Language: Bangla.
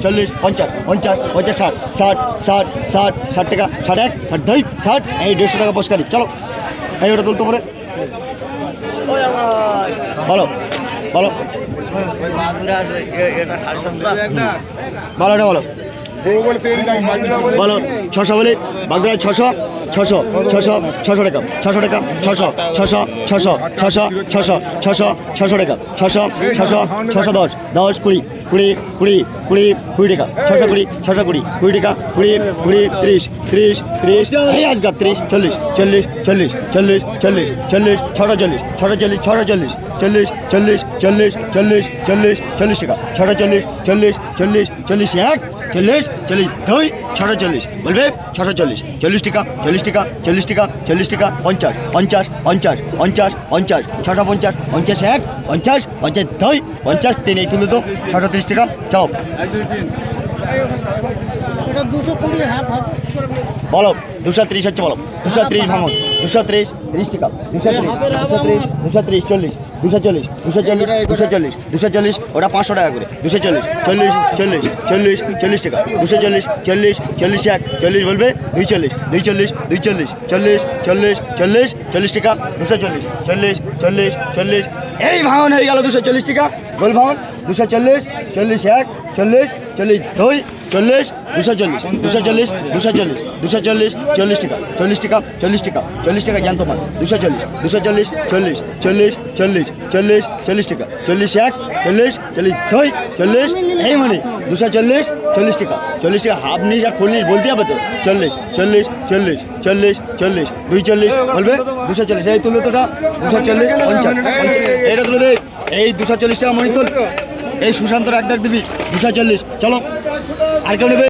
চল্লিশ পঞ্চাশ পঞ্চাশ পঞ্চাশ ষাট ষাট ষাট ষাট 60 টাকা 61 62 60 এই 150 টাকা পুরস্কারই চলো এই ওটা তুলতে পারে বলো বলো বলো বলো বলো 600 বলে বাগদা 600 600 600 600 টাকা 600 টাকা 600 600 600 600 600 600 600 টাকা 600 600 610 10 20 20 20 20 20 টাকা 620 620 20 টাকা 20 20 30 30 30 এই আজকে 30 40 40 40 40 40 40 640 640 640 40 40 40 40 40 40 টাকা 640 40 40 40 1 40 40 2 640 বলবে 640 40 টাকা 40 টাকা 40 টাকা 40 টাকা 50 50 50 50 50 650 50 1 50 50 2 50 3 এই তুলে তো 630 টাকা চাও এটা 220 হাফ হাফ বলো 230 হচ্ছে বলো 230 ভাঙো 230 30 টাকা 230 230 40 240 240 240 240 ওটা 500 টাকা করে 240 40 40 40 40 টাকা 240 40 40 1 40 বলবে 240 240 240 40 40 40 40 টাকা 240 40 40 40 এই ভাঙন হয়ে গেল 240 টাকা বল ভাঙন 240 40 1 40 40 2 40 240 240 240 240 40 টাকা 40 টাকা 40 টাকা 40 টাকা জানতো মা 240 240 40 40 40 40 40 টাকা 40 1 40 40 2 40 এই মানে 240 40 টাকা 40 টাকা হাফ নিস আর ফুল নিস বলতে হবে তো 40 40 40 40 40 240 বলবে 240 এই তুলে তোটা 240 50 এইটা তুলে দে এই 240 টাকা মনে তোল এই সুশান্তর এক ডাক দিবি 240 চলো আর কেউ নেবে